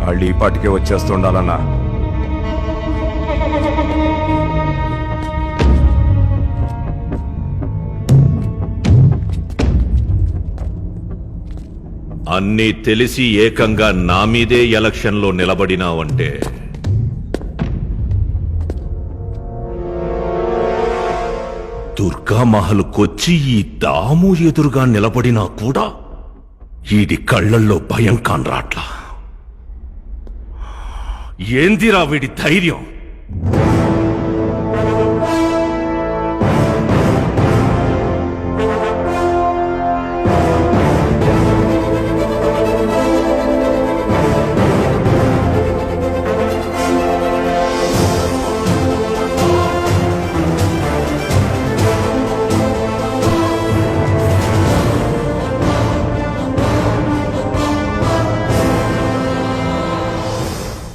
వాళ్ళు ఈ పాటికే వచ్చేస్తుండాలన్నా. అన్నీ తెలిసి ఏకంగా నా మీదే ఎలక్షన్లో నిలబడినావంటే దుర్గామహల్కొచ్చి ఈ దాము ఎదురుగా నిలబడినా కూడా ఈడి కళ్ళల్లో భయం కానరాట్లా. ఏందిరా వీడి ధైర్యం?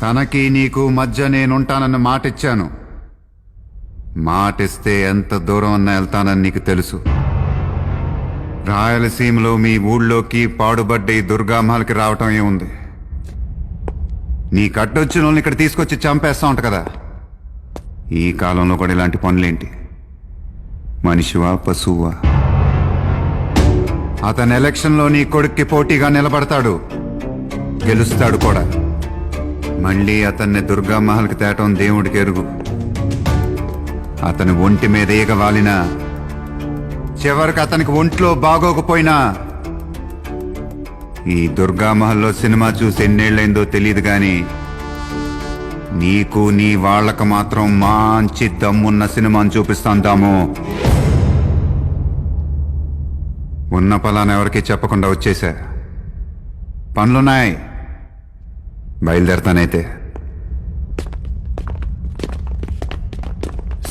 తనకి నీకు మధ్య నేనుంటానన్న మాటిచ్చాను. మాటిస్తే ఎంత దూరం అన్నా వెళ్తానని నీకు తెలుసు. రాయలసీమలో మీ ఊళ్ళోకి పాడుబడ్డ ఈ దుర్గామహల్కి రావటం ఏముంది? నీ కట్టొచ్చిన వాళ్ళని ఇక్కడ తీసుకొచ్చి చంపేస్తా ఉంట కదా. ఈ కాలంలో కూడా ఇలాంటి పనులేంటి? మనిషివా పశువా? అతను ఎలక్షన్లో నీ కొడుక్కి పోటీగా నిలబడతాడు, గెలుస్తాడు కూడా. మళ్ళీ అతన్ని దుర్గామహల్కి తేటం దేవుడికి ఎరుగు. అతని ఒంటి మీద ఈగ వాలినా, చివరికి అతనికి ఒంట్లో బాగోకపోయినా, ఈ దుర్గామహల్లో సినిమా చూసి ఎన్నేళ్ళైందో తెలియదు గాని నీకు నీ వాళ్ళకు మాత్రం మంచి దమ్మున్న సినిమాని చూపిస్తాను దాము. ఉన్న పలానా ఎవరికి చెప్పకుండా వచ్చేసా. పనులున్నాయి, బయలుదేరతానైతే.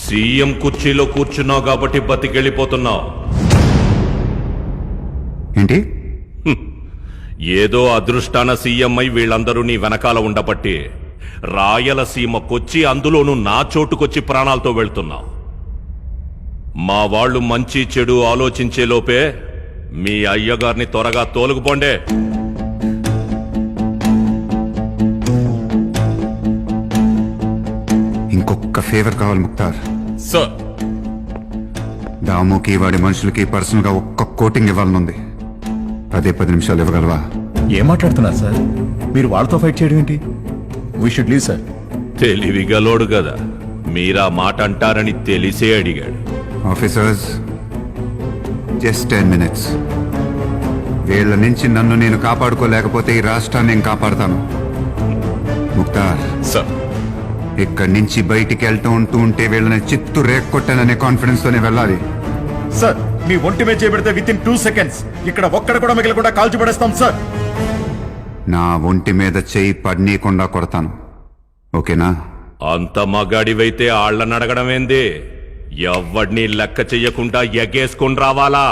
సీఎం కుర్చీలో కూర్చున్నావు కాబట్టి బతికెళ్ళిపోతున్నావు. ఏంటి? ఏదో అదృష్టాన సీఎం అయి వీళ్ళందరూ నీ వెనకాల ఉండబట్టి రాయలసీమకొచ్చి, అందులోనూ నా చోటుకొచ్చి ప్రాణాలతో వెళ్తున్నావు. మా వాళ్ళు మంచి చెడు ఆలోచించే లోపే మీ అయ్యగారిని త్వరగా తోలుకుపోండే. ఇంకొక ఫేవర్ కావాలి ముక్తార్. సార్, దాముకి వాడి మనుషులకి పర్సనల్ గా ఒక్క కోటింగ్ ఇవ్వాలనుంది. 10 నిమిషాలు ఇవ్వగలవా? ఏం మాట్లాడుతున్నారు సార్? మీరు వాళ్ళతో ఫైట్ చేయడం ఏంటి? We should leave sir. తెలివిగలోడు కదా, మీరా మాట అంటారని తెలిసే అడిగాడు. Officers, just 10 minutes. వీళ్ళ నుంచి నన్ను నేను కాపాడుకోలేకపోతే ఈ రాష్ట్రాన్ని నేను కాపాడుతాను. ముక్తార్ సార్, ఇక్కడి నుంచి బయటికి వెళ్తూ ఉంటే వీళ్ళని చిత్తు రేక్కొట్టాననే కాన్ఫిడెన్స్ తోనే వెళ్ళాలి. సార్, మీ ఒంటి మీద చేపెడితే విత్ ఇన్ 2 seconds ఇక్కడ ఒక్కడ కూడా మిగలకుండా కాల్చి పడేస్తాం సార్. నా ఒంటి మీద చెయ్యి పడనీయకుండా కొడతాను, ఓకేనా? అంత మగాడివైతే ఆళ్లను అడగడమేంది? ఎవ్వడిని లెక్క చెయ్యకుండా ఎగేసుకుని రావాలా?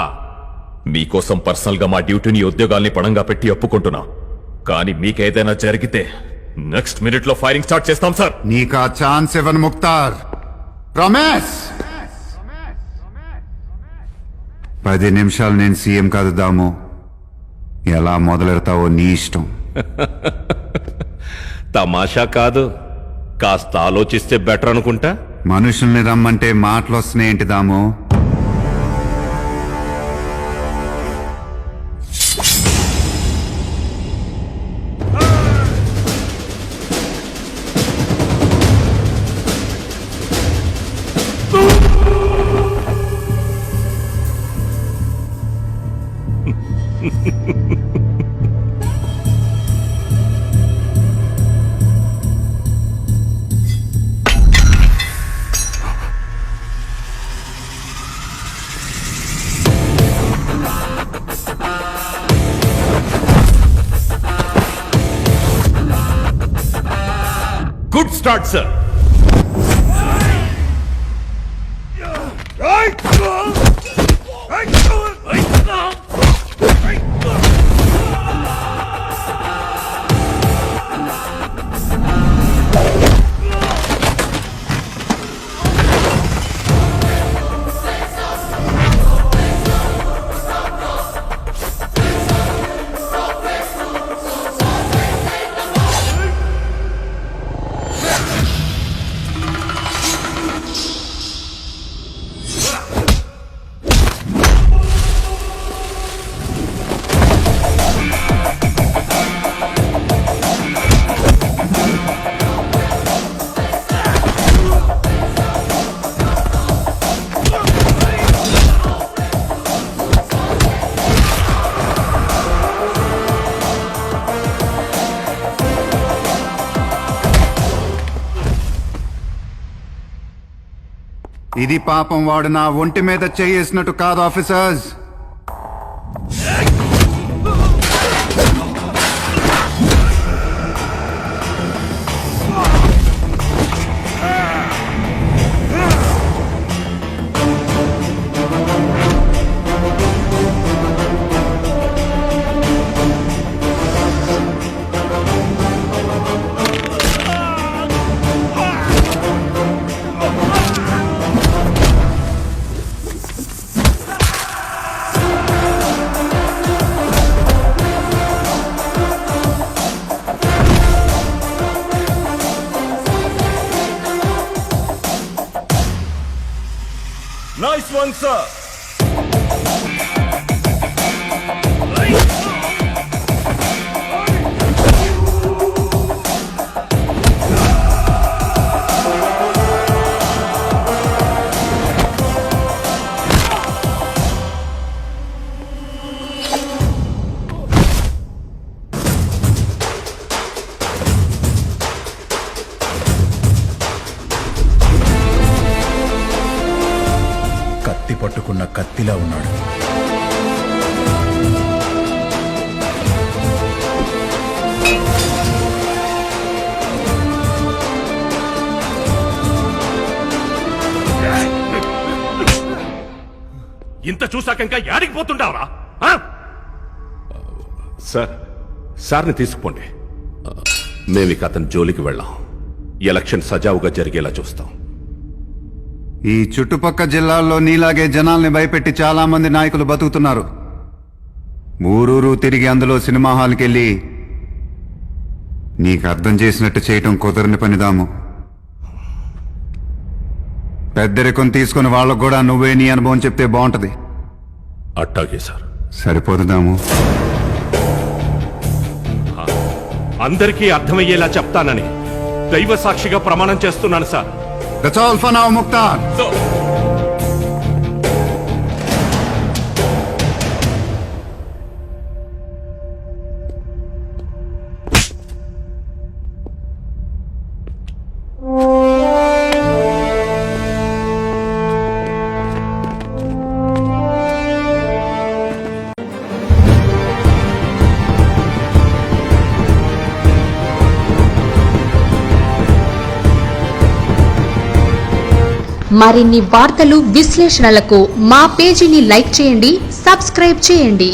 మీకోసం పర్సనల్ గా మా డ్యూటీని, ఉద్యోగాల్ని పణంగా పెట్టి ఒప్పుకుంటున్నా. కానీ మీకేదైనా జరిగితే నెక్స్ట్ మినిట్ లో ఫైరింగ్ స్టార్ట్ చేస్తాం సార్. నీకు ఆ ఛాన్స్ ఇవ్వను ముక్తార్. రమేష్, 10 నిమిషాలు నేను సీఎం కాదు దాము. ఎలా మొదలెడతావో నీ ఇష్టం. తమాషా కాదు, కాస్త ఆలోచిస్తే బెటర్ అనుకుంటా. మనుషుల్ని రమ్మంటే మాటలు వస్తున్నాయేంటి దాము? Good start sir. ఇది పాపం వాడు నా ఒంటి మీద చేసినట్టు కాదు ఆఫీసర్స్. Nice one sir. కత్తి పట్టుకున్న కత్తిలా ఉన్నాడు. ఇంత చూసాక ఇంకా యాడికి పోతుండావరా? సార్, సార్ని తీసుకుపోండి. మేమిక అతని జోలికి వెళ్ళాం. ఎలక్షన్ సజావుగా జరిగేలా చూస్తాం. ఈ చుట్టుపక్క జిల్లాల్లో నీలాగే జనాల్ని భయపెట్టి చాలా మంది నాయకులు బతుకుతున్నారు. ఊరూరు తిరిగి అందులో సినిమా హాల్కి వెళ్ళి నీకు అర్థం చేసినట్టు చేయటం కుదరని పనిదాము. పెద్దరికం తీసుకుని వాళ్ళకు కూడా నువ్వే నీ అనుభవం చెప్తే బాగుంటది. అట్టాగే సార్. సరిపోదుదాము. అందరికీ అర్థమయ్యేలా చెప్తానని దైవ సాక్షిగా ప్రమాణం చేస్తున్నాను sir. That's all for now, Mukhtar. మరిన్ని వార్తలు విశ్లేషణలకు మా పేజీని లైక్ చేయండి, సబ్స్క్రైబ్ చేయండి.